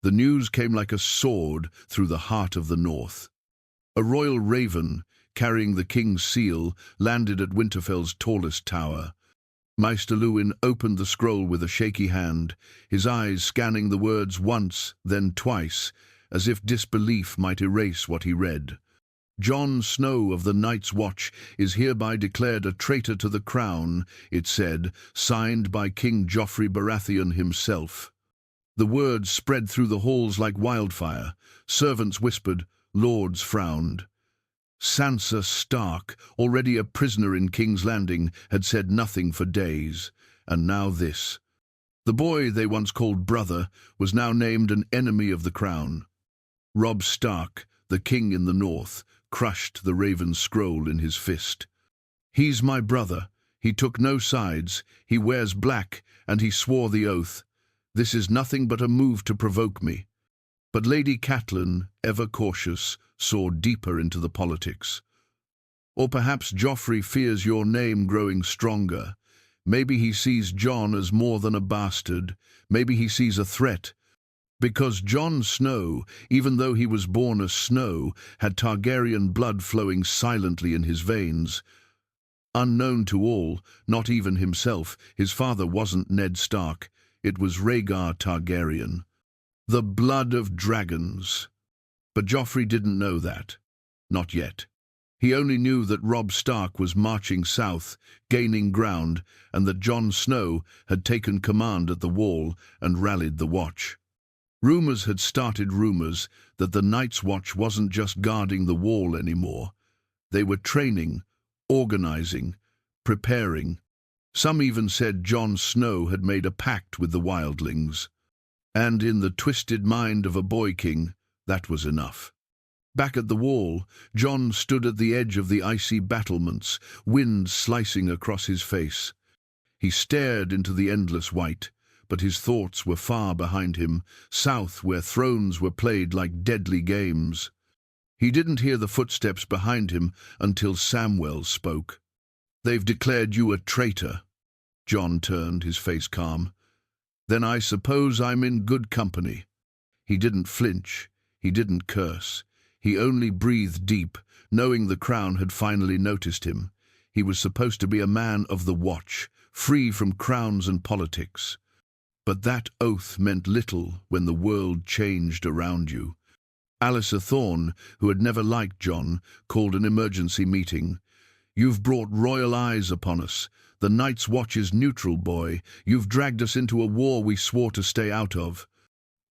The news came like a sword through the heart of the north. A royal raven, carrying the king's seal, landed at Winterfell's tallest tower. Maester Luwin opened the scroll with a shaky hand, his eyes scanning the words once, then twice, as if disbelief might erase what he read. Jon Snow of the Night's Watch is hereby declared a traitor to the crown, it said, signed by King Joffrey Baratheon himself. The words spread through the halls like wildfire. Servants whispered, lords frowned. Sansa Stark, already a prisoner in King's Landing, had said nothing for days, and now this. The boy they once called brother was now named an enemy of the crown. Robb Stark, the king in the north, crushed the Raven scroll in his fist. He's my brother. He took no sides. He wears black, and he swore the oath. This is nothing but a move to provoke me. But Lady Catelyn, ever cautious, saw deeper into the politics. Or perhaps Joffrey fears your name growing stronger. Maybe he sees Jon as more than a bastard. Maybe he sees a threat. Because Jon Snow, even though he was born as Snow, had Targaryen blood flowing silently in his veins. Unknown to all, not even himself, his father wasn't Ned Stark. It was Rhaegar Targaryen. The blood of dragons. But Joffrey didn't know that. Not yet. He only knew that Robb Stark was marching south, gaining ground, and that Jon Snow had taken command at the Wall and rallied the Watch. Rumors had started rumors that the Night's Watch wasn't just guarding the Wall anymore. They were training, organizing, preparing. Some even said Jon Snow had made a pact with the wildlings. And in the twisted mind of a boy king, that was enough. Back at the Wall, Jon stood at the edge of the icy battlements, wind slicing across his face. He stared into the endless white, but his thoughts were far behind him, south where thrones were played like deadly games. He didn't hear the footsteps behind him until Samwell spoke. "They've declared you a traitor." Jon turned, his face calm. "Then I suppose I'm in good company." He didn't flinch. He didn't curse. He only breathed deep, knowing the crown had finally noticed him. He was supposed to be a man of the Watch, free from crowns and politics. But that oath meant little when the world changed around you. Alliser Thorne, who had never liked Jon, called an emergency meeting. "You've brought royal eyes upon us. The Night's Watch is neutral, boy. You've dragged us into a war we swore to stay out of."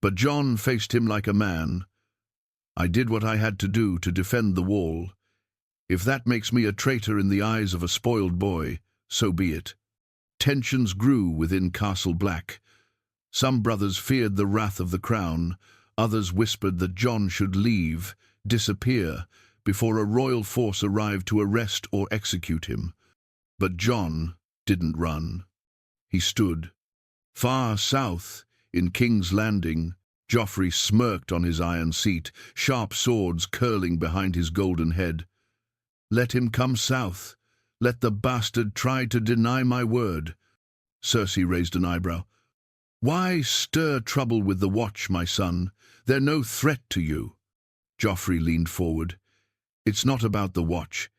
But Jon faced him like a man. "I did what I had to do to defend the Wall. If that makes me a traitor in the eyes of a spoiled boy, so be it." Tensions grew within Castle Black. Some brothers feared the wrath of the crown. Others whispered that Jon should leave, disappear, before a royal force arrived to arrest or execute him. But Jon didn't run. He stood. Far south, in King's Landing, Joffrey smirked on his iron seat, sharp swords curling behind his golden head. "Let him come south. Let the bastard try to deny my word." Cersei raised an eyebrow. "Why stir trouble with the Watch, my son? They're no threat to you." Joffrey leaned forward. "It's not about the Watch.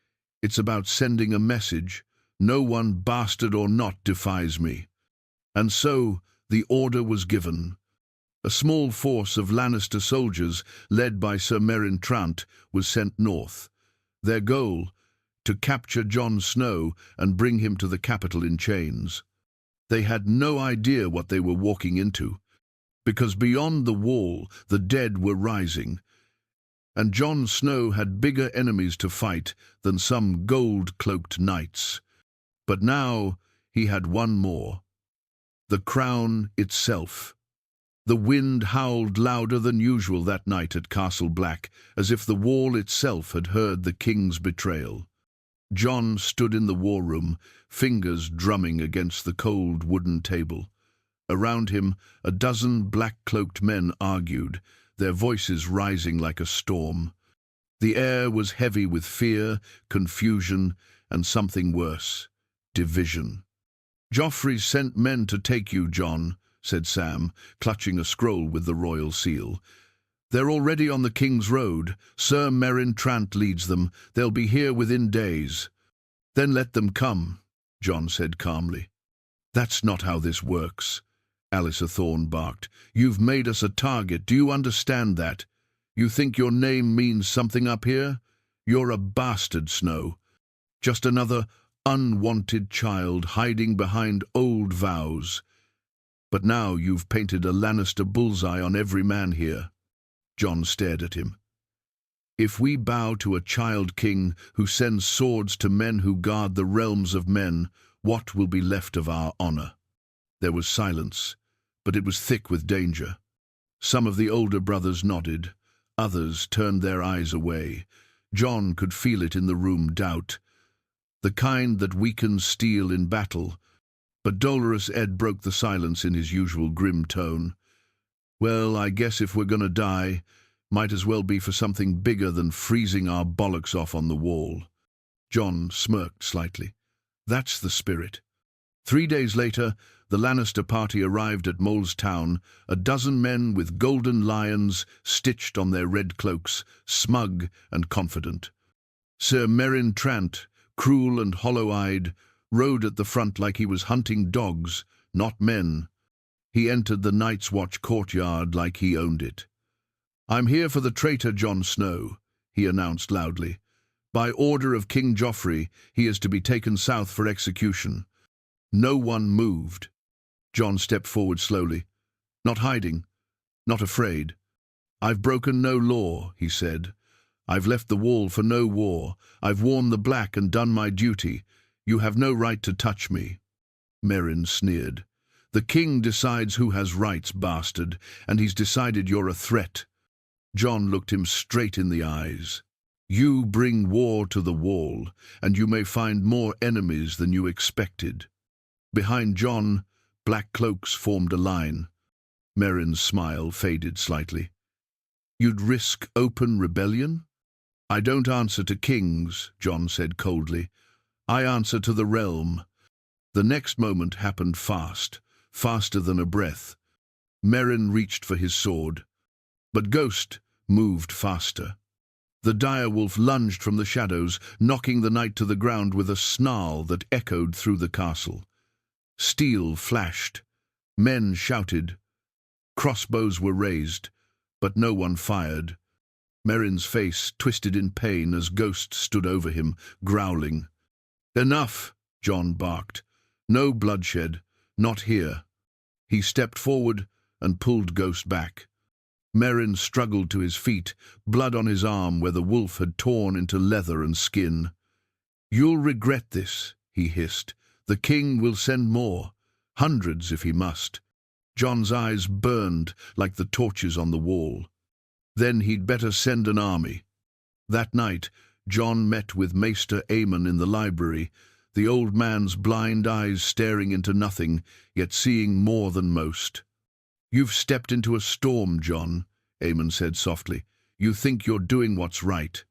It's about sending a message. No one, bastard or not, defies me." And so the order was given. A small force of Lannister soldiers, led by Sir Meryn Trant, was sent north. Their goal, to capture Jon Snow and bring him to the capital in chains. They had no idea what they were walking into, because beyond the Wall the dead were rising, and Jon Snow had bigger enemies to fight than some gold-cloaked knights. But now he had one more. The crown itself. The wind howled louder than usual that night at Castle Black, as if the Wall itself had heard the king's betrayal. Jon stood in the war room, fingers drumming against the cold wooden table. Around him, a dozen black-cloaked men argued, their voices rising like a storm. The air was heavy with fear, confusion, and something worse, division. "Joffrey sent men to take you, Jon," said Sam, clutching a scroll with the royal seal. "They're already on the King's Road. Sir Meryn Trant leads them. They'll be here within days." "Then let them come," Jon said calmly. "That's not how this works," Alliser Thorne barked. "You've made us a target. Do you understand that? You think your name means something up here? You're a bastard, Snow. Just another unwanted child hiding behind old vows. But now you've painted a Lannister bullseye on every man here." Jon stared at him. "If we bow to a child king who sends swords to men who guard the realms of men, what will be left of our honor?" There was silence, but it was thick with danger. Some of the older brothers nodded. Others turned their eyes away. Jon could feel it in the room, doubt. The kind that weakens steel in battle. But Dolorous Ed broke the silence in his usual grim tone. "Well, I guess if we're gonna die, might as well be for something bigger than freezing our bollocks off on the wall." Jon smirked slightly. "That's the spirit." 3 days later, the Lannister party arrived at Mole's Town, a dozen men with golden lions stitched on their red cloaks, smug and confident. Sir Meryn Trant, cruel and hollow-eyed, rode at the front like he was hunting dogs, not men. He entered the Night's Watch courtyard like he owned it. "I'm here for the traitor Jon Snow," he announced loudly. "By order of King Joffrey, he is to be taken south for execution." No one moved. Jon stepped forward slowly. Not hiding, not afraid. "I've broken no law," he said. "I've left the wall for no war. I've worn the black and done my duty. You have no right to touch me." Meryn sneered. "The king decides who has rights, bastard, and he's decided you're a threat." Jon looked him straight in the eyes. "You bring war to the wall, and you may find more enemies than you expected." Behind Jon, black cloaks formed a line. Meryn's smile faded slightly. "You'd risk open rebellion?" "I don't answer to kings," Jon said coldly. "I answer to the realm." The next moment happened fast, faster than a breath. Meryn reached for his sword, but Ghost moved faster. The direwolf lunged from the shadows, knocking the knight to the ground with a snarl that echoed through the castle. Steel flashed. Men shouted. Crossbows were raised, but no one fired. Meryn's face twisted in pain as Ghost stood over him, growling. "Enough," Jon barked. "No bloodshed, not here." He stepped forward and pulled Ghost back. Meryn struggled to his feet, blood on his arm where the wolf had torn into leather and skin. "You'll regret this," he hissed. "The king will send more, hundreds if he must." Jon's eyes burned like the torches on the wall. "Then he'd better send an army." That night, Jon met with Maester Aemon in the library, the old man's blind eyes staring into nothing, yet seeing more than most. "You've stepped into a storm, Jon," Aemon said softly. "You think you're doing what's right.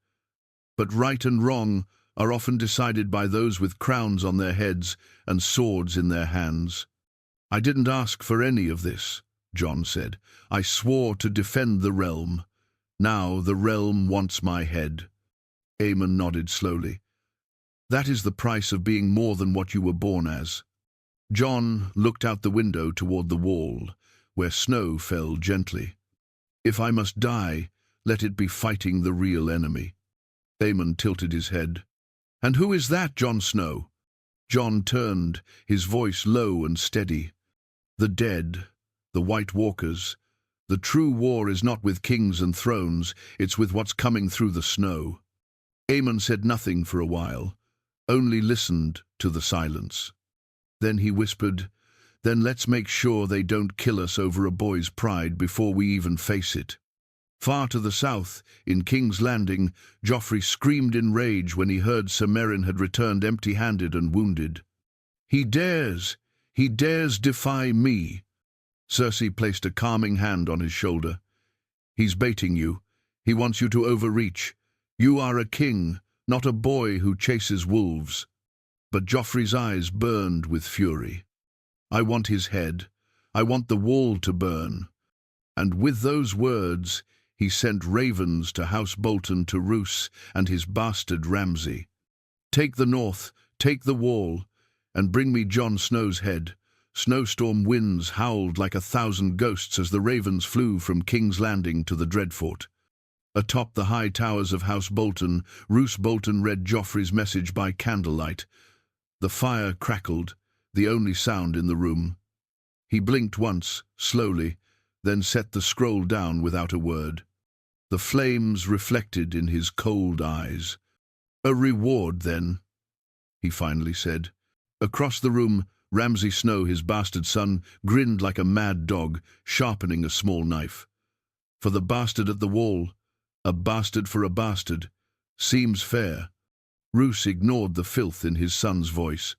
But right and wrong are often decided by those with crowns on their heads and swords in their hands." "I didn't ask for any of this," Jon said. "I swore to defend the realm. Now the realm wants my head." Aemon nodded slowly. "That is the price of being more than what you were born as." Jon looked out the window toward the wall, where snow fell gently. "If I must die, let it be fighting the real enemy." Aemon tilted his head. "And who is that, Jon Snow?" Jon turned, his voice low and steady. "The dead, the White Walkers. The true war is not with kings and thrones, it's with what's coming through the snow." Aemon said nothing for a while, only listened to the silence. Then he whispered, "Then let's make sure they don't kill us over a boy's pride before we even face it." Far to the south, in King's Landing, Joffrey screamed in rage when he heard Sir Meryn had returned empty-handed and wounded. He dares defy me." Cersei placed a calming hand on his shoulder. "He's baiting you. He wants you to overreach. You are a king, not a boy who chases wolves." But Joffrey's eyes burned with fury. "I want his head. I want the wall to burn." And with those words, he sent ravens to House Bolton to Roose and his bastard Ramsay. "Take the north, take the wall, and bring me Jon Snow's head." Snowstorm winds howled like 1,000 ghosts as the ravens flew from King's Landing to the Dreadfort. Atop the high towers of House Bolton, Roose Bolton read Joffrey's message by candlelight. The fire crackled, the only sound in the room. He blinked once, slowly, then set the scroll down without a word. The flames reflected in his cold eyes. "A reward, then," he finally said. Across the room, Ramsay Snow, his bastard son, grinned like a mad dog, sharpening a small knife. "For the bastard at the wall, a bastard for a bastard. Seems fair." Roose ignored the filth in his son's voice.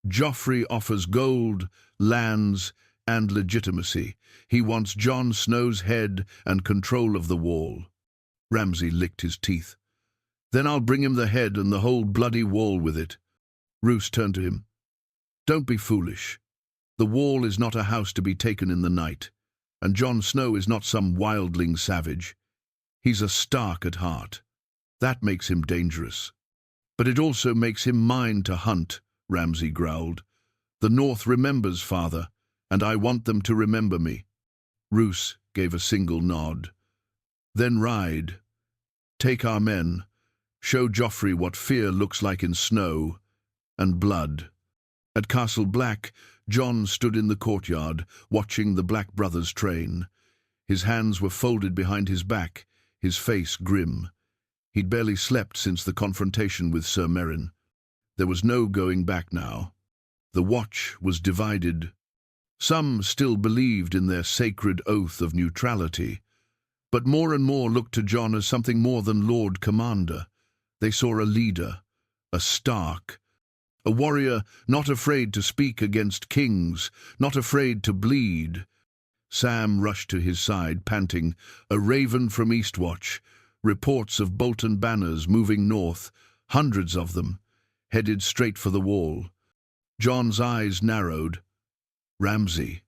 "Joffrey offers gold, lands, and legitimacy. He wants Jon Snow's head and control of the wall." Ramsay licked his teeth. "Then I'll bring him the head and the whole bloody wall with it." Roose turned to him. "Don't be foolish. The wall is not a house to be taken in the night, and Jon Snow is not some wildling savage. He's a Stark at heart. That makes him dangerous. But it also makes him mine to hunt," Ramsay growled. "The North remembers, father, and I want them to remember me." Roose gave a single nod. "Then ride. Take our men. Show Joffrey what fear looks like in snow and blood." At Castle Black, Jon stood in the courtyard, watching the Black brothers train. His hands were folded behind his back, his face grim. He'd barely slept since the confrontation with Sir Meryn. There was no going back now. The Watch was divided. Some still believed in their sacred oath of neutrality, but more and more looked to Jon as something more than Lord Commander. They saw a leader, a Stark, a warrior not afraid to speak against kings, not afraid to bleed. Sam rushed to his side, panting, "A raven from Eastwatch. Reports of Bolton banners moving north, hundreds of them, headed straight for the wall." Jon's eyes narrowed. "Ramsay."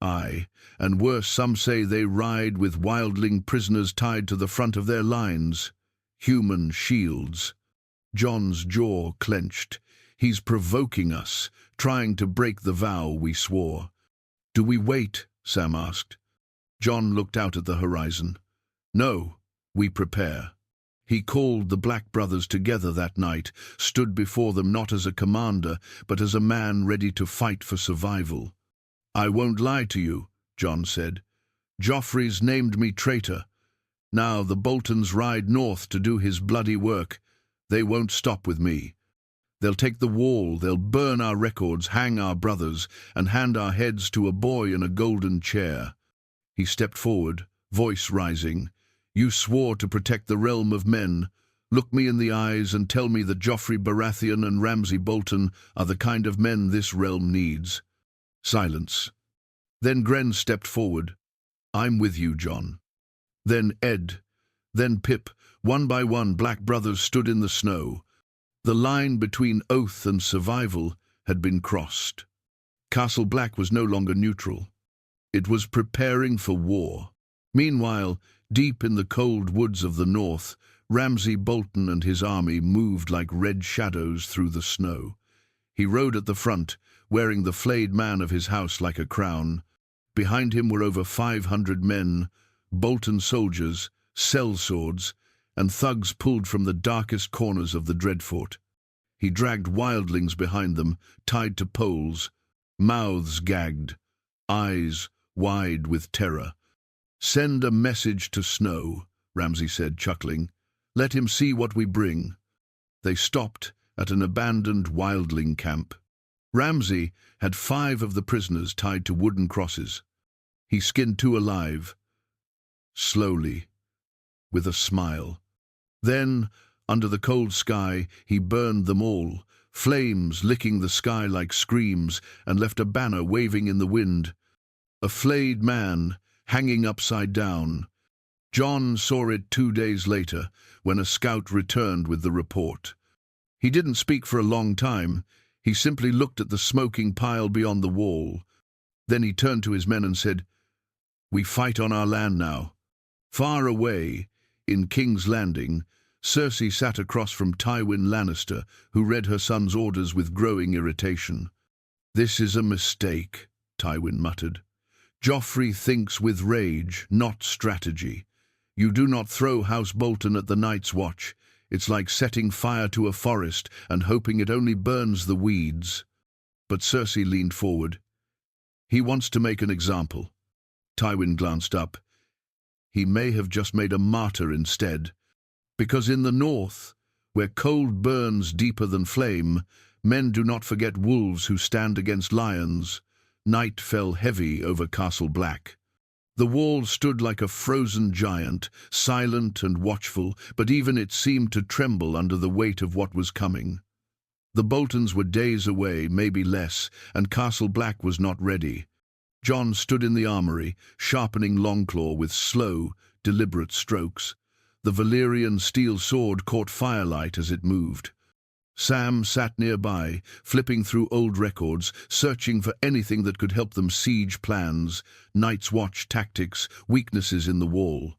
"Aye, and worse, some say they ride with wildling prisoners tied to the front of their lines. Human shields." Jon's jaw clenched. "He's provoking us, trying to break the vow we swore." "Do we wait?" Sam asked. Jon looked out at the horizon. "No, we prepare." He called the Black brothers together that night, stood before them not as a commander, but as a man ready to fight for survival. "I won't lie to you," Jon said. "Joffrey's named me traitor. Now the Boltons ride north to do his bloody work. They won't stop with me. They'll take the wall, they'll burn our records, hang our brothers, and hand our heads to a boy in a golden chair." He stepped forward, voice rising. "You swore to protect the realm of men. Look me in the eyes and tell me that Joffrey Baratheon and Ramsay Bolton are the kind of men this realm needs." Silence. Then Grenn stepped forward. "I'm with you, Jon." Then Ed. Then Pip. One by one, Black brothers stood in the snow. The line between oath and survival had been crossed. Castle Black was no longer neutral. It was preparing for war. Meanwhile, deep in the cold woods of the north, Ramsay Bolton and his army moved like red shadows through the snow. He rode at the front, wearing the flayed man of his house like a crown. Behind him were over 500 men, Bolton soldiers, sellswords, and thugs pulled from the darkest corners of the Dreadfort. He dragged wildlings behind them, tied to poles, mouths gagged, eyes wide with terror. "Send a message to Snow," Ramsay said, chuckling. "Let him see what we bring." They stopped at an abandoned wildling camp. Ramsay had 5 of the prisoners tied to wooden crosses. He skinned 2 alive, slowly, with a smile. Then, under the cold sky, he burned them all, flames licking the sky like screams, and left a banner waving in the wind. A flayed man, hanging upside down. Jon saw it 2 days later, when a scout returned with the report. He didn't speak for a long time. He simply looked at the smoking pile beyond the wall. Then he turned to his men and said, "We fight on our land now." Far away, in King's Landing, Cersei sat across from Tywin Lannister, who read her son's orders with growing irritation. "This is a mistake," Tywin muttered. "Joffrey thinks with rage, not strategy. You do not throw House Bolton at the Night's Watch. It's like setting fire to a forest and hoping it only burns the weeds." But Cersei leaned forward. "He wants to make an example." Tywin glanced up. "He may have just made a martyr instead. Because in the north, where cold burns deeper than flame, men do not forget wolves who stand against lions." Night fell heavy over Castle Black. The wall stood like a frozen giant, silent and watchful, but even it seemed to tremble under the weight of what was coming. The Boltons were days away, maybe less, and Castle Black was not ready. Jon stood in the armory, sharpening Longclaw with slow, deliberate strokes. The Valyrian steel sword caught firelight as it moved. Sam sat nearby, flipping through old records, searching for anything that could help them siege plans, Night's Watch tactics, weaknesses in the wall.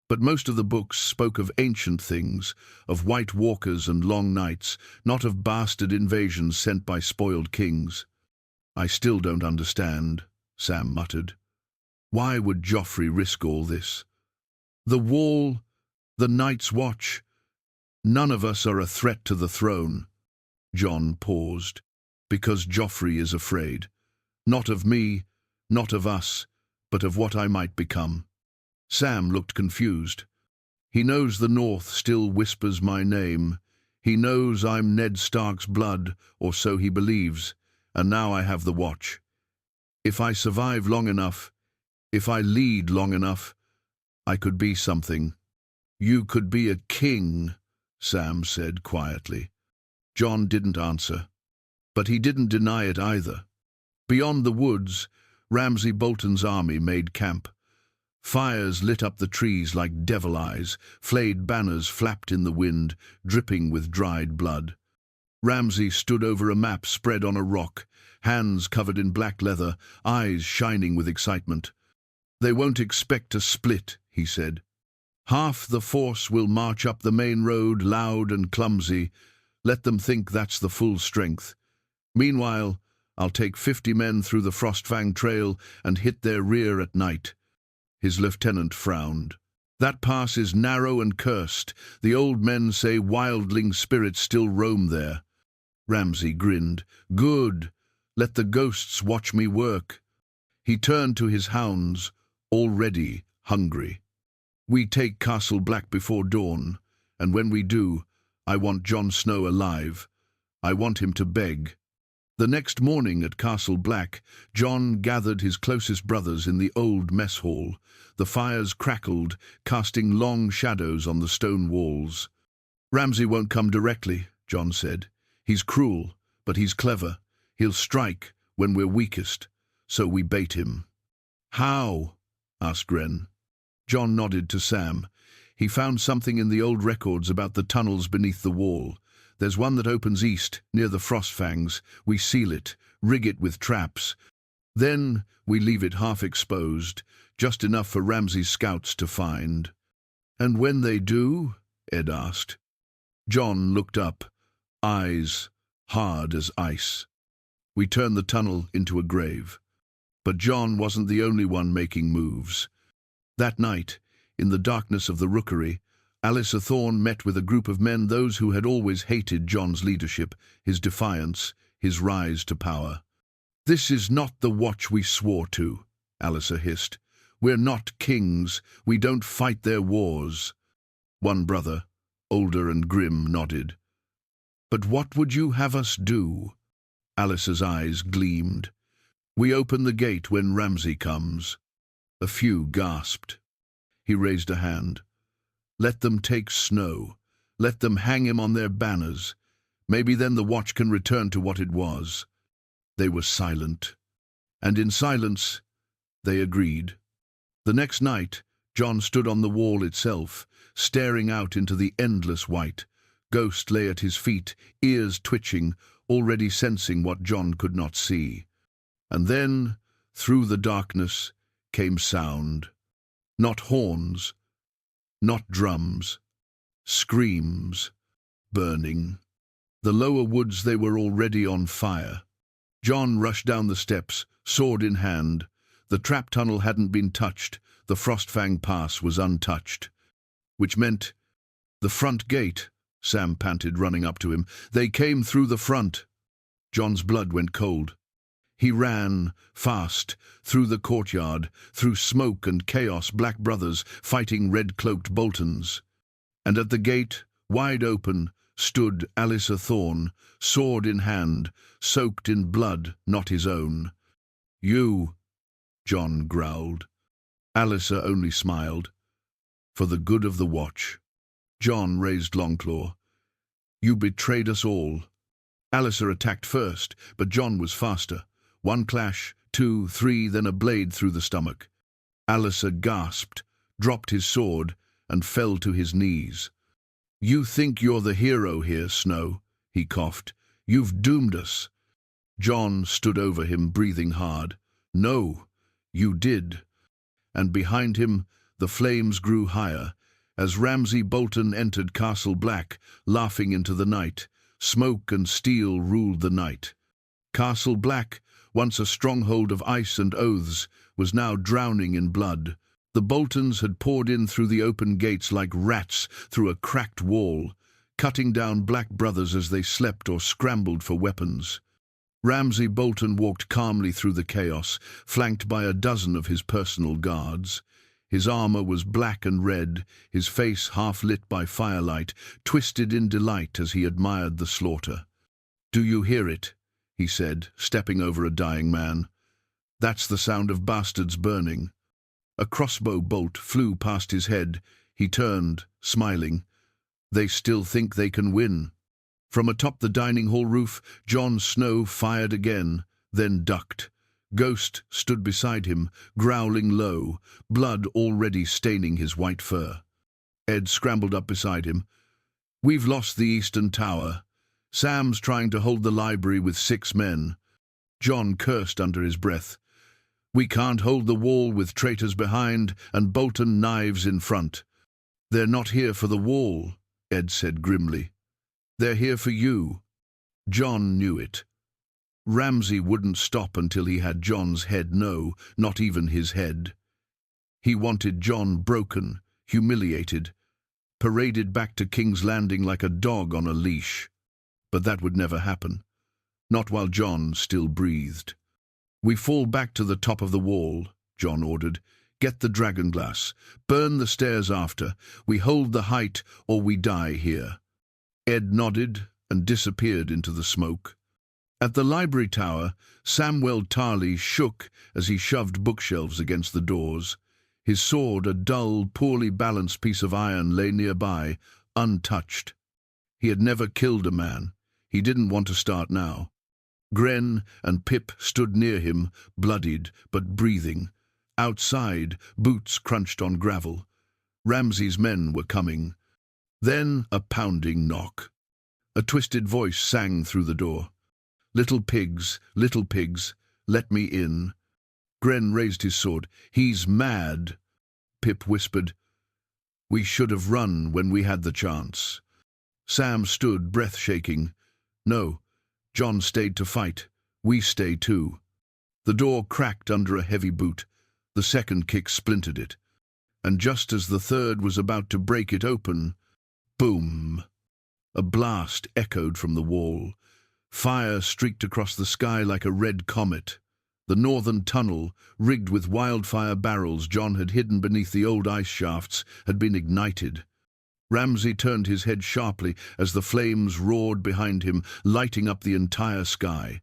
But most of the books spoke of ancient things, of white walkers and long nights, not of bastard invasions sent by spoiled kings. "I still don't understand," Sam muttered. "Why would Joffrey risk all this? The wall, the Night's Watch. None of us are a threat to the throne." Jon paused. "Because Joffrey is afraid. Not of me, not of us, but of what I might become." Sam looked confused. "He knows the North still whispers my name. He knows I'm Ned Stark's blood, or so he believes, and now I have the Watch. If I survive long enough, if I lead long enough, I could be something." "You could be a king," Sam said quietly. Jon didn't answer, but he didn't deny it either. Beyond the woods, Ramsay Bolton's army made camp. Fires lit up the trees like devil eyes, flayed banners flapped in the wind, dripping with dried blood. Ramsay stood over a map spread on a rock, hands covered in black leather, eyes shining with excitement. "They won't expect to split," he said. "Half the force will march up the main road, loud and clumsy. Let them think that's the full strength. Meanwhile, I'll take 50 men through the Frostfang Trail and hit their rear at night." His lieutenant frowned. "That pass is narrow and cursed. The old men say wildling spirits still roam there." Ramsay grinned. "Good. Let the ghosts watch me work." He turned to his hounds, already hungry. "We take Castle Black before dawn, and when we do, I want Jon Snow alive. I want him to beg." The next morning at Castle Black, Jon gathered his closest brothers in the old mess hall. The fires crackled, casting long shadows on the stone walls. "Ramsay won't come directly," Jon said. "He's cruel, but he's clever. He'll strike when we're weakest, so we bait him." "How?" asked Gren. Jon nodded to Sam. "He found something in the old records about the tunnels beneath the wall. There's one that opens east, near the Frostfangs. We seal it, rig it with traps. Then we leave it half exposed, just enough for Ramsay's scouts to find." "And when they do?" Ed asked. Jon looked up, eyes hard as ice. "We turn the tunnel into a grave." But Jon wasn't the only one making moves. That night, in the darkness of the rookery, Alliser Thorne met with a group of men, those who had always hated Jon's leadership, his defiance, his rise to power. "This is not the Watch we swore to," Alliser hissed. "We're not kings. We don't fight their wars." One brother, older and grim, nodded. "But what would you have us do?" Alliser's eyes gleamed. "We open the gate when Ramsay comes." A few gasped. He raised a hand. "Let them take Snow. Let them hang him on their banners. Maybe then the Watch can return to what it was." They were silent. And in silence, they agreed. The next night, Jon stood on the wall itself, staring out into the endless white. Ghost lay at his feet, ears twitching, already sensing what Jon could not see. And then Through the darkness came sound. Not horns, not drums, screams, burning. The lower woods, they were already on fire. Jon rushed down the steps, sword in hand. The trap tunnel hadn't been touched, the Frostfang Pass was untouched. Which meant the front gate, Sam panted, running up to him. They came through the front. Jon's blood went cold. He ran, fast, through the courtyard, through smoke and chaos, black brothers fighting red-cloaked Boltons. And at the gate, wide open, stood Alliser Thorne, sword in hand, soaked in blood not his own. "You," Jon growled. Alliser only smiled. "For the good of the watch." Jon raised Longclaw. "You betrayed us all." Alliser attacked first, but Jon was faster. One clash, two, three, then a blade through the stomach. Alliser gasped, dropped his sword, and fell to his knees. "You think you're the hero here, Snow," he coughed. "You've doomed us." Jon stood over him, breathing hard. "No, you did." And behind him, the flames grew higher, as Ramsay Bolton entered Castle Black, laughing into the night. Smoke and steel ruled the night. Castle Black, once a stronghold of ice and oaths, was now drowning in blood. The Boltons had poured in through the open gates like rats through a cracked wall, cutting down black brothers as they slept or scrambled for weapons. Ramsay Bolton walked calmly through the chaos, flanked by a dozen of his personal guards. His armor was black and red, his face half lit by firelight, twisted in delight as he admired the slaughter. "Do you hear it?" he said, stepping over a dying man. "That's the sound of bastards burning." A crossbow bolt flew past his head. He turned, smiling. "They still think they can win." From atop the dining hall roof, Jon Snow fired again, then ducked. Ghost stood beside him, growling low, blood already staining his white fur. Ed scrambled up beside him. "We've lost the Eastern Tower. Sam's trying to hold the library with 6 men. Jon cursed under his breath. "We can't hold the wall with traitors behind and Bolton knives in front." "They're not here for the wall," Ed said grimly. "They're here for you." Jon knew it. Ramsay wouldn't stop until he had Jon's head. No, not even his head. He wanted Jon broken, humiliated, paraded back to King's Landing like a dog on a leash. But that would never happen. Not while Jon still breathed. "We fall back to the top of the wall," Jon ordered. "Get the dragonglass. Burn the stairs after. We hold the height or we die here." Ed nodded and disappeared into the smoke. At the library tower, Samwell Tarly shook as he shoved bookshelves against the doors. His sword, a dull, poorly balanced piece of iron, lay nearby, untouched. He had never killed a man. He didn't want to start now. Gren and Pip stood near him, bloodied but breathing. Outside, boots crunched on gravel. Ramsay's men were coming. Then a pounding knock. A twisted voice sang through the door. Little pigs, let me in." Gren raised his sword. "He's mad," Pip whispered. "We should have run when we had the chance." Sam stood, breath shaking. "No, Jon stayed to fight. We stay too." The door cracked under a heavy boot. The second kick splintered it. And just as the third was about to break it open, boom! A blast echoed from the wall. Fire streaked across the sky like a red comet. The northern tunnel, rigged with wildfire barrels Jon had hidden beneath the old ice shafts, had been ignited. Ramsay turned his head sharply as the flames roared behind him, lighting up the entire sky.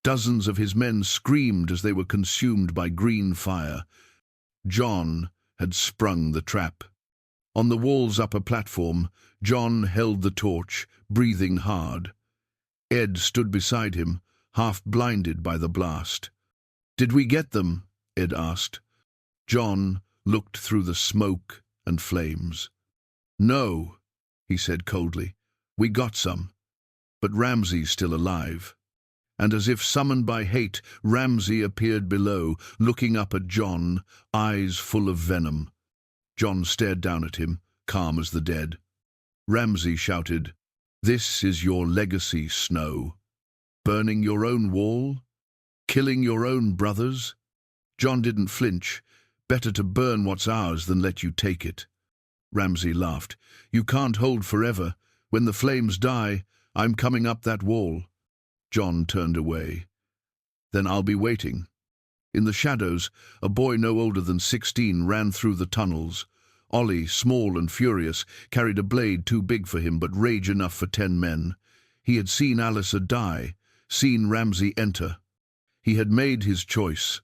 Dozens of his men screamed as they were consumed by green fire. Jon had sprung the trap. On the wall's upper platform, Jon held the torch, breathing hard. Ed stood beside him, half blinded by the blast. "Did we get them?" Ed asked. Jon looked through the smoke and flames. "No," he said coldly. "We got some, but Ramsay's still alive." And as if summoned by hate, Ramsay appeared below, looking up at Jon, eyes full of venom. Jon stared down at him, calm as the dead. Ramsay shouted, "This is your legacy, Snow. Burning your own wall? Killing your own brothers?" Jon didn't flinch. "Better to burn what's ours than let you take it." Ramsay laughed. "You can't hold forever. When the flames die, I'm coming up that wall." Jon turned away. "Then I'll be waiting." In the shadows, a boy no older than 16 ran through the tunnels. Ollie, small and furious, carried a blade too big for him but rage enough for 10 men. He had seen Alyssa die, seen Ramsay enter. He had made his choice.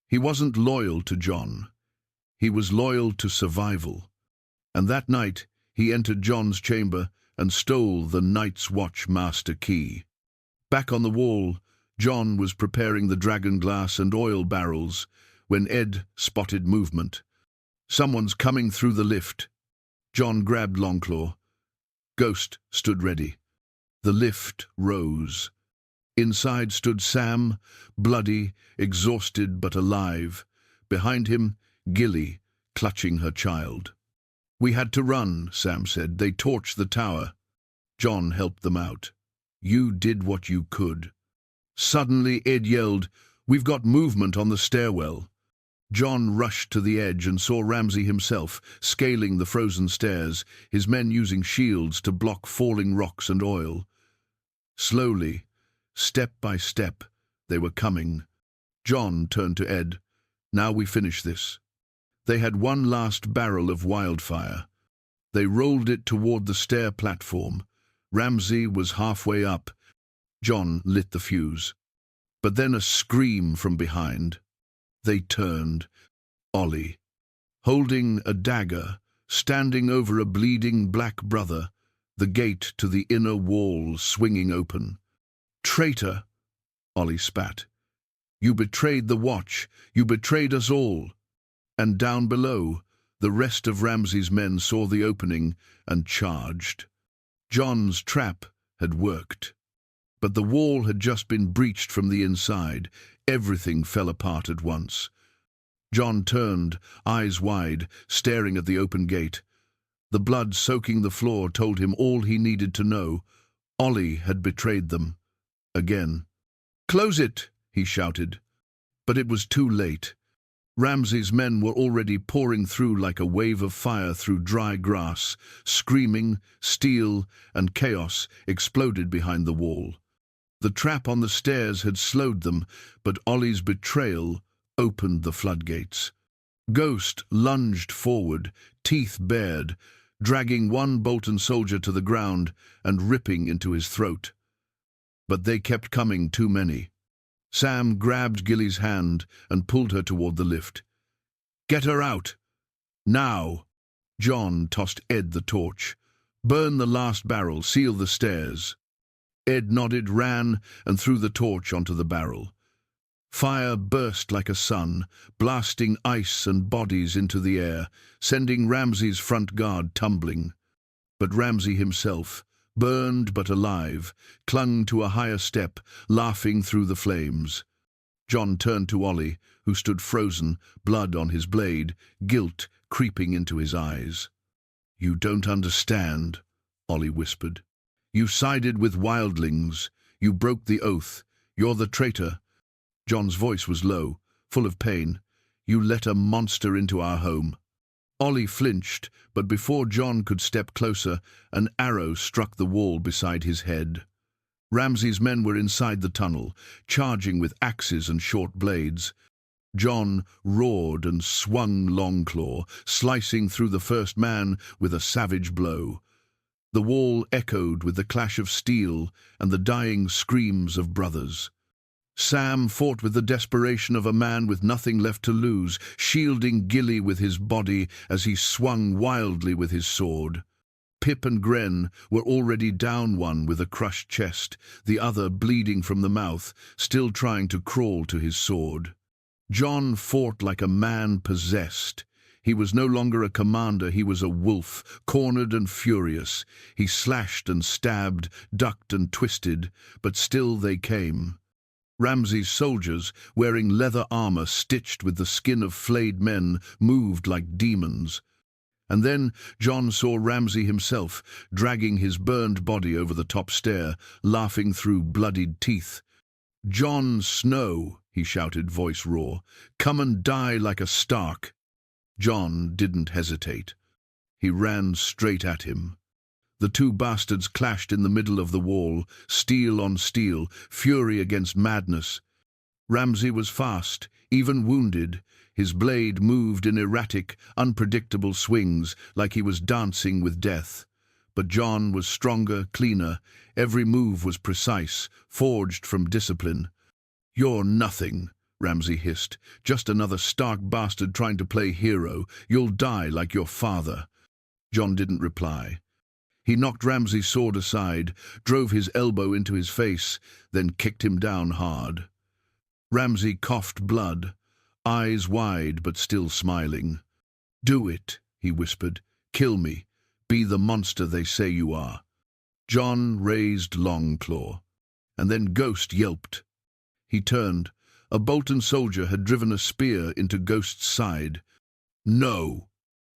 He wasn't loyal to Jon. He was loyal to survival. And that night, he entered Jon's chamber and stole the Night's Watch master key. Back on the wall, Jon was preparing the dragon glass and oil barrels when Ed spotted movement. "Someone's coming through the lift." Jon grabbed Longclaw. Ghost stood ready. The lift rose. Inside stood Sam, bloody, exhausted but alive. Behind him, Gilly, clutching her child. "We had to run," Sam said. "They torched the tower." Jon helped them out. "You did what you could." Suddenly, Ed yelled, "We've got movement on the stairwell." Jon rushed to the edge and saw Ramsay himself, scaling the frozen stairs, his men using shields to block falling rocks and oil. Slowly, step by step, they were coming. Jon turned to Ed. "Now we finish this." They had one last barrel of wildfire. They rolled it toward the stair platform. Ramsay was halfway up. Jon lit the fuse. But then a scream from behind. They turned. Ollie, holding a dagger, standing over a bleeding black brother, the gate to the inner wall swinging open. "Traitor!" Ollie spat. "You betrayed the Watch. You betrayed us all." And down below, the rest of Ramsay's men saw the opening and charged. Jon's trap had worked. But the wall had just been breached from the inside. Everything fell apart at once. Jon turned, eyes wide, staring at the open gate. The blood soaking the floor told him all he needed to know. Ollie had betrayed them. Again. "Close it!" he shouted. But it was too late. Ramsay's men were already pouring through like a wave of fire through dry grass. Screaming, steel, and chaos exploded behind the wall. The trap on the stairs had slowed them, but Ollie's betrayal opened the floodgates. Ghost lunged forward, teeth bared, dragging one Bolton soldier to the ground and ripping into his throat. But they kept coming, too many. Sam grabbed Gilly's hand and pulled her toward the lift. "Get her out! Now!" Jon tossed Ed the torch. "Burn the last barrel, seal the stairs." Ed nodded, ran, and threw the torch onto the barrel. Fire burst like a sun, blasting ice and bodies into the air, sending Ramsay's front guard tumbling. But Ramsay himself, burned but alive, clung to a higher step, laughing through the flames. Jon turned to Ollie, who stood frozen, blood on his blade, guilt creeping into his eyes. "You don't understand," Ollie whispered. "You sided with wildlings. You broke the oath. You're the traitor." Jon's voice was low, full of pain. "You let a monster into our home." Ollie flinched, but before Jon could step closer, an arrow struck the wall beside his head. Ramsay's men were inside the tunnel, charging with axes and short blades. Jon roared and swung Longclaw, slicing through the first man with a savage blow. The wall echoed with the clash of steel and the dying screams of brothers. Sam fought with the desperation of a man with nothing left to lose, shielding Gilly with his body as he swung wildly with his sword. Pip and Gren were already down, one with a crushed chest, the other bleeding from the mouth, still trying to crawl to his sword. Jon fought like a man possessed. He was no longer a commander, he was a wolf, cornered and furious. He slashed and stabbed, ducked and twisted, but still they came. Ramsay's soldiers, wearing leather armor stitched with the skin of flayed men, moved like demons. And then Jon saw Ramsay himself, dragging his burned body over the top stair, laughing through bloodied teeth. "Jon Snow," he shouted, voice raw, "come and die like a Stark." Jon didn't hesitate. He ran straight at him. The two bastards clashed in the middle of the wall, steel on steel, fury against madness. Ramsay was fast, even wounded. His blade moved in erratic, unpredictable swings, like he was dancing with death. But Jon was stronger, cleaner. Every move was precise, forged from discipline. "You're nothing," Ramsay hissed. "Just another Stark bastard trying to play hero. You'll die like your father." Jon didn't reply. He knocked Ramsay's sword aside, drove his elbow into his face, then kicked him down hard. Ramsay coughed blood, eyes wide but still smiling. "Do it," he whispered. "Kill me. Be the monster they say you are." Jon raised Longclaw, and then Ghost yelped. He turned. A Bolton soldier had driven a spear into Ghost's side. "No!"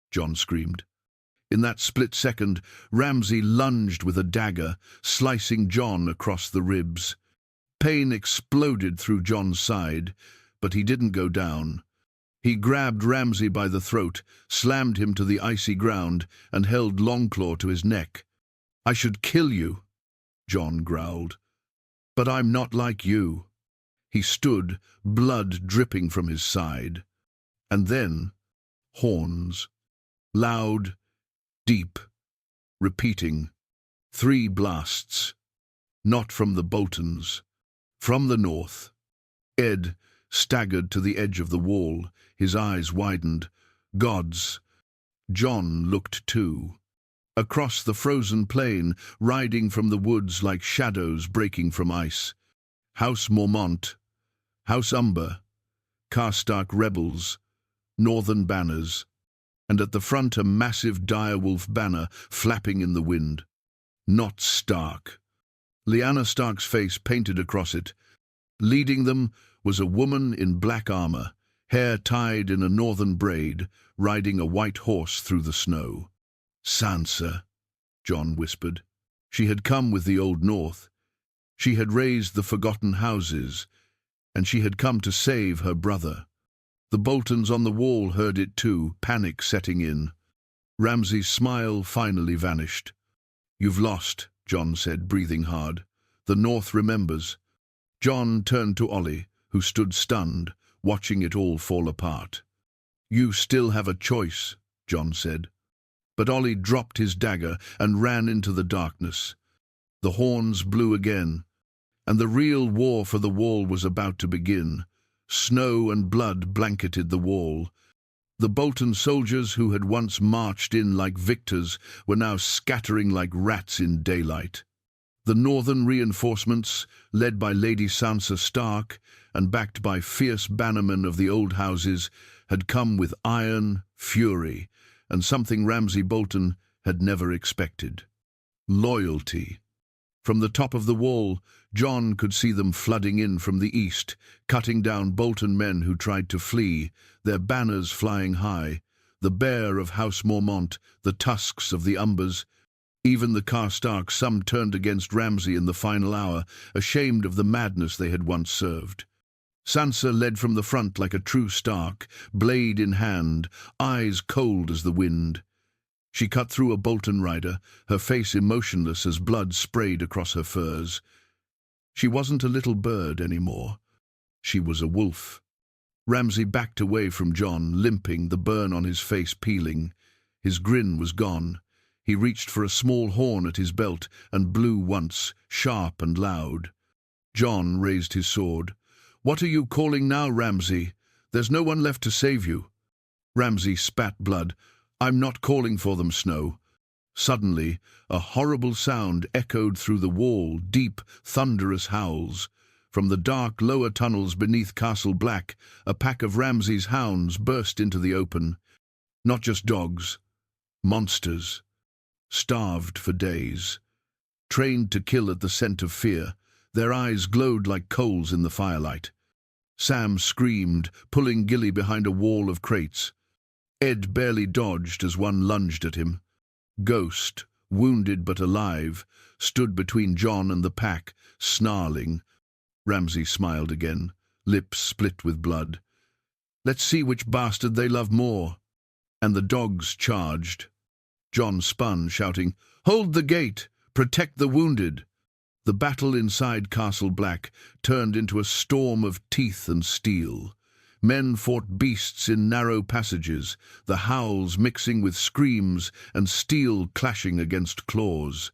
Jon screamed. In that split second, Ramsay lunged with a dagger, slicing Jon across the ribs. Pain exploded through Jon's side, but he didn't go down. He grabbed Ramsay by the throat, slammed him to the icy ground, and held Longclaw to his neck. "I should kill you," Jon growled. "But I'm not like you." He stood, blood dripping from his side. And then, horns. Loud, deep, repeating. 3 blasts. Not from the Boltons. From the north. Ed staggered to the edge of the wall, his eyes widened. Gods! Jon looked too. Across the frozen plain, riding from the woods like shadows breaking from ice. House Mormont, House Umber, Karstark rebels, northern banners, and at the front a massive direwolf banner flapping in the wind. Not Stark. Lyanna Stark's face painted across it. Leading them was a woman in black armor, hair tied in a northern braid, riding a white horse through the snow. "Sansa," Jon whispered. She had come with the Old North. She had raised the forgotten houses, and she had come to save her brother. The Boltons on the wall heard it too, panic setting in. Ramsay's smile finally vanished. "You've lost," Jon said, breathing hard. "The North remembers." Jon turned to Ollie, who stood stunned, watching it all fall apart. "You still have a choice," Jon said. But Ollie dropped his dagger and ran into the darkness. The horns blew again, and the real war for the wall was about to begin. Snow and blood blanketed the wall. The Bolton soldiers who had once marched in like victors were now scattering like rats in daylight. The northern reinforcements, led by Lady Sansa Stark and backed by fierce bannermen of the old houses, had come with iron, fury, and something Ramsay Bolton had never expected: loyalty. From the top of the wall, Jon could see them flooding in from the east, cutting down Bolton men who tried to flee, their banners flying high, the bear of House Mormont, the tusks of the Umbers. Even the Karstark, some turned against Ramsay in the final hour, ashamed of the madness they had once served. Sansa led from the front like a true Stark, blade in hand, eyes cold as the wind. She cut through a Bolton rider, her face emotionless as blood sprayed across her furs. She wasn't a little bird anymore. She was a wolf. Ramsay backed away from Jon, limping, the burn on his face peeling. His grin was gone. He reached for a small horn at his belt and blew once, sharp and loud. Jon raised his sword. "What are you calling now, Ramsay? There's no one left to save you." Ramsay spat blood. "I'm not calling for them, Snow." Suddenly, a horrible sound echoed through the wall, deep, thunderous howls. From the dark, lower tunnels beneath Castle Black, a pack of Ramsay's hounds burst into the open. Not just dogs, monsters. Starved for days. Trained to kill at the scent of fear, Their eyes glowed like coals in the firelight. Sam screamed, pulling Gilly behind a wall of crates. Ed barely dodged as one lunged at him. Ghost, wounded but alive, stood between John and the pack, snarling. Ramsay smiled again, lips split with blood. "Let's see which bastard they love more." And the dogs charged. John spun, shouting, "Hold the gate! Protect the wounded!" The battle inside Castle Black turned into a storm of teeth and steel. Men fought beasts in narrow passages, the howls mixing with screams and steel clashing against claws.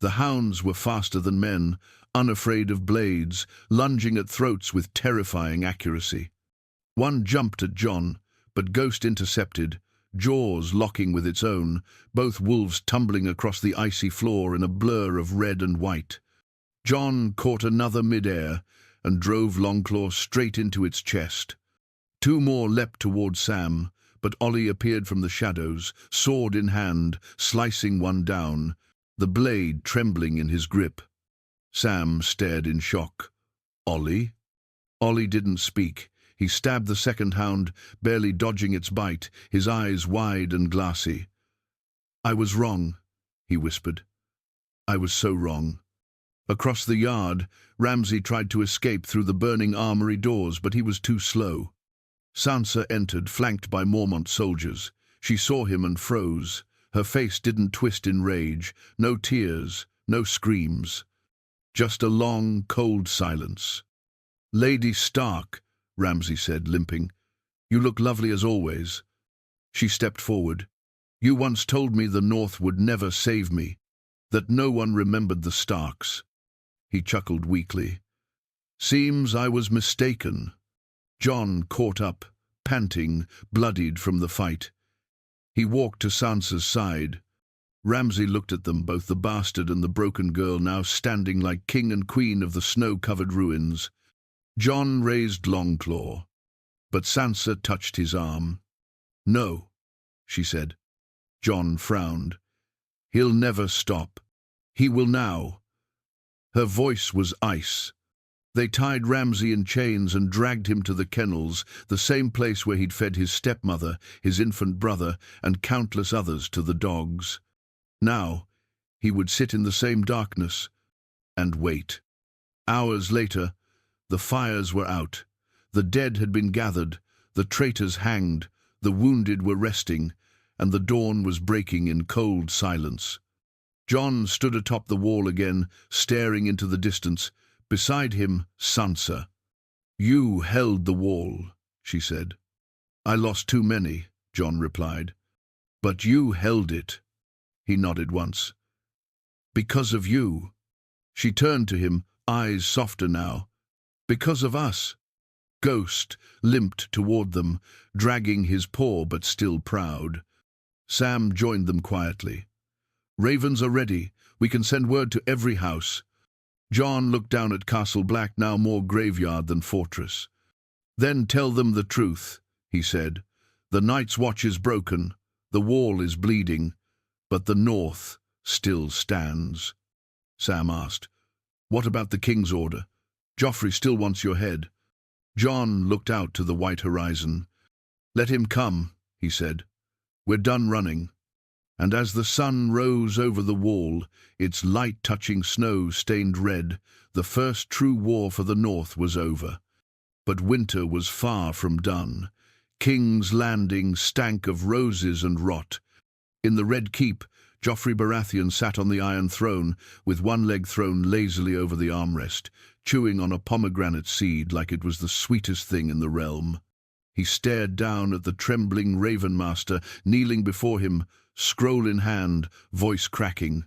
The hounds were faster than men, unafraid of blades, lunging at throats with terrifying accuracy. One jumped at John, but Ghost intercepted, jaws locking with its own, both wolves tumbling across the icy floor in a blur of red and white. John caught another mid-air and drove Longclaw straight into its chest. Two more leapt toward Sam, but Ollie appeared from the shadows, sword in hand, slicing one down, the blade trembling in his grip. Sam stared in shock. "Ollie?" Ollie didn't speak. He stabbed the second hound, barely dodging its bite, his eyes wide and glassy. "I was wrong," he whispered. "I was so wrong." Across the yard, Ramsay tried to escape through the burning armory doors, but he was too slow. Sansa entered, flanked by Mormont soldiers. She saw him and froze. Her face didn't twist in rage, no tears, no screams. Just a long, cold silence. "Lady Stark," Ramsay said, limping. "You look lovely as always." She stepped forward. "You once told me the North would never save me, that no one remembered the Starks." He chuckled weakly. "Seems I was mistaken." John caught up, panting, bloodied from the fight. He walked to Sansa's side. Ramsay looked at them, both the bastard and the broken girl now standing like king and queen of the snow-covered ruins. John raised Longclaw, but Sansa touched his arm. "No," she said. John frowned. "He'll never stop. He will now." Her voice was ice. They tied Ramsay in chains and dragged him to the kennels, the same place where he'd fed his stepmother, his infant brother, and countless others to the dogs. Now, he would sit in the same darkness and wait. Hours later, the fires were out. The dead had been gathered, the traitors hanged, the wounded were resting, and the dawn was breaking in cold silence. John stood atop the wall again, staring into the distance. Beside him, Sansa. "You held the wall," she said. "I lost too many," John replied. "But you held it." He nodded once. "Because of you." She turned to him, eyes softer now. "Because of us." Ghost limped toward them, dragging his paw but still proud. Sam joined them quietly. "Ravens are ready. We can send word to every house." John looked down at Castle Black, now more graveyard than fortress. "Then tell them the truth," he said. "The Night's Watch is broken, the wall is bleeding, but the North still stands." Sam asked, "What about the King's order? Joffrey still wants your head." John looked out to the white horizon. "Let him come," he said. "We're done running." And as the sun rose over the wall, its light touching snow stained red, the first true war for the North was over. But winter was far from done. King's Landing stank of roses and rot. In the Red Keep, Joffrey Baratheon sat on the Iron Throne, with one leg thrown lazily over the armrest, chewing on a pomegranate seed like it was the sweetest thing in the realm. He stared down at the trembling Ravenmaster kneeling before him, scroll in hand, voice cracking.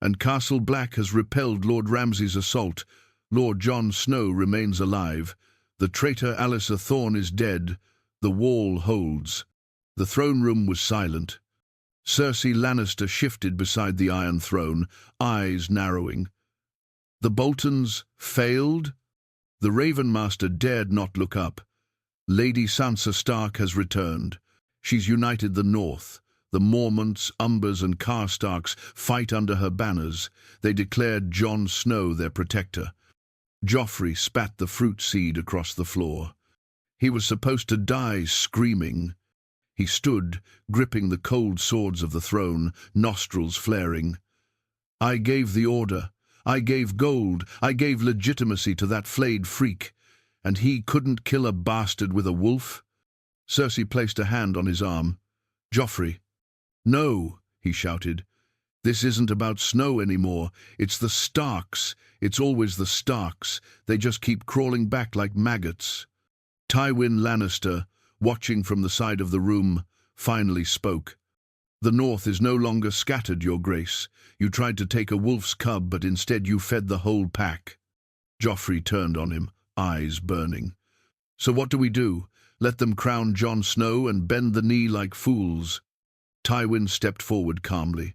"And Castle Black has repelled Lord Ramsay's assault. Lord Jon Snow remains alive. The traitor Alliser Thorne is dead. The wall holds." The throne room was silent. Cersei Lannister shifted beside the Iron Throne, eyes narrowing. "The Boltons failed?" The Ravenmaster dared not look up. "Lady Sansa Stark has returned. She's united the North. The Mormonts, Umbers, and Karstarks fight under her banners. They declared Jon Snow their protector. Joffrey spat the fruit seed across the floor. He was supposed to die screaming. He stood, gripping the cold swords of the throne, nostrils flaring. I gave the order. I gave gold. I gave legitimacy to that flayed freak. And he couldn't kill a bastard with a wolf? Cersei placed a hand on his arm. Joffrey. No, he shouted. This isn't about Snow anymore. It's the Starks. It's always the Starks. They just keep crawling back like maggots. Tywin Lannister, watching from the side of the room, finally spoke. The North is no longer scattered, Your Grace. You tried to take a wolf's cub, but instead you fed the whole pack. Joffrey turned on him, eyes burning. So what do we do? Let them crown Jon Snow and bend the knee like fools? Tywin stepped forward calmly.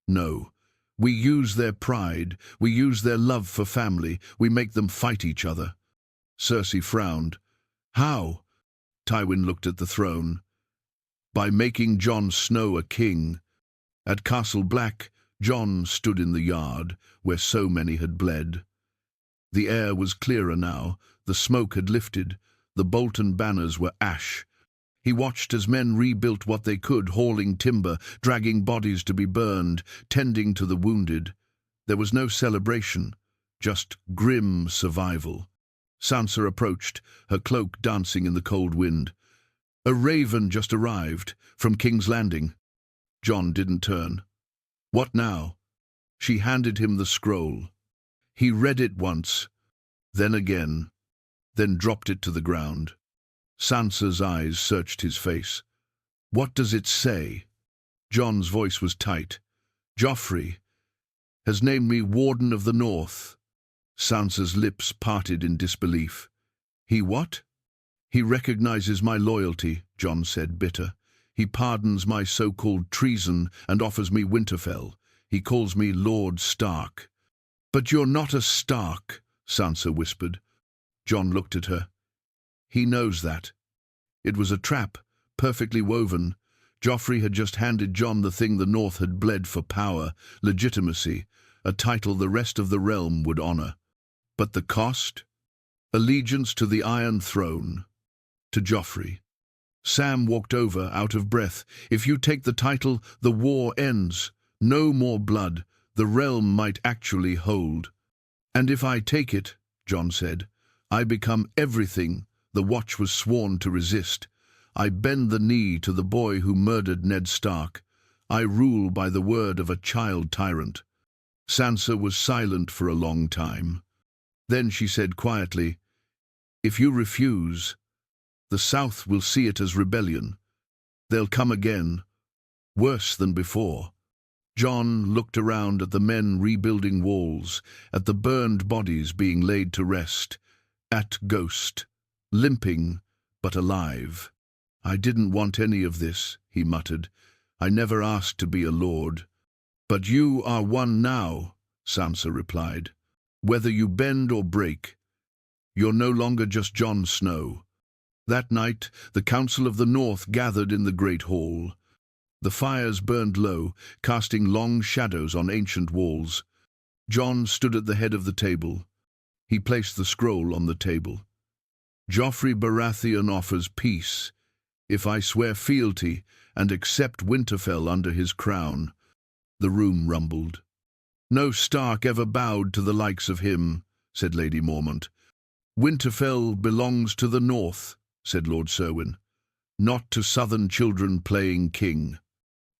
No. We use their pride. We use their love for family. We make them fight each other. Cersei frowned. How? Tywin looked at the throne. By making Jon Snow a king. At Castle Black, Jon stood in the yard, where so many had bled. The air was clearer now, the smoke had lifted, the Bolton banners were ash. He watched as men rebuilt what they could, hauling timber, dragging bodies to be burned, tending to the wounded. There was no celebration, just grim survival. Sansa approached, her cloak dancing in the cold wind. A raven just arrived, from King's Landing. Jon didn't turn. What now? She handed him the scroll. He read it once, then again, then dropped it to the ground. Sansa's eyes searched his face. What does it say? Jon's voice was tight. Joffrey has named me Warden of the North. Sansa's lips parted in disbelief. He what? He recognizes my loyalty, Jon said, bitter. He pardons my so-called treason and offers me Winterfell. He calls me Lord Stark. But you're not a Stark, Sansa whispered. Jon looked at her. He knows that. It was a trap, perfectly woven. Joffrey had just handed Jon the thing the North had bled for: power, legitimacy, a title the rest of the realm would honor. But the cost? Allegiance to the Iron Throne. To Joffrey. Sam walked over, out of breath. If you take the title, the war ends. No more blood. The realm might actually hold. And if I take it, Jon said, I become everything the Watch was sworn to resist. I bend the knee to the boy who murdered Ned Stark. I rule by the word of a child tyrant. Sansa was silent for a long time. Then she said quietly, If you refuse, the South will see it as rebellion. They'll come again, worse than before. Jon looked around at the men rebuilding walls, at the burned bodies being laid to rest, at Ghost, limping but alive. I didn't want any of this, he muttered. I never asked to be a lord. But you are one now, Sansa replied. Whether you bend or break, you're no longer just Jon Snow. That night, the Council of the North gathered in the Great Hall. The fires burned low, casting long shadows on ancient walls. Jon stood at the head of the table. He placed the scroll on the table. Joffrey Baratheon offers peace, if I swear fealty and accept Winterfell under his crown. The room rumbled. No Stark ever bowed to the likes of him, said Lady Mormont. Winterfell belongs to the North, said Lord Serwyn, not to southern children playing king.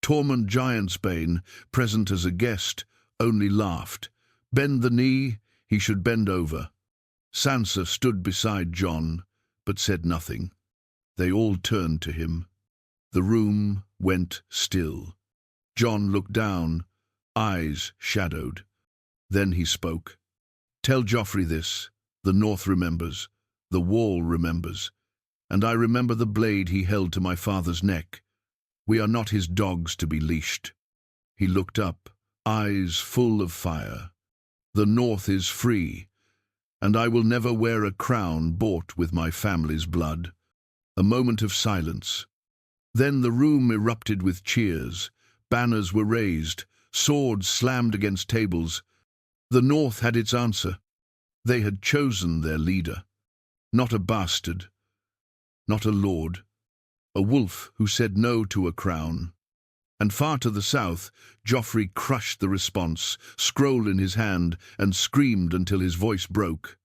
Tormund Giantsbane, present as a guest, only laughed. Bend the knee, he should bend over. Sansa stood beside Jon, but said nothing. They all turned to him. The room went still. Jon looked down, eyes shadowed. Then he spoke. Tell Joffrey this. The North remembers. The Wall remembers. And I remember the blade he held to my father's neck. We are not his dogs to be leashed. He looked up, eyes full of fire. The North is free, and I will never wear a crown bought with my family's blood. A moment of silence. Then the room erupted with cheers. Banners were raised, swords slammed against tables. The North had its answer. They had chosen their leader, not a bastard, not a lord, a wolf who said no to a crown. And far to the south, Joffrey crushed the response, scroll in his hand, and screamed until his voice broke.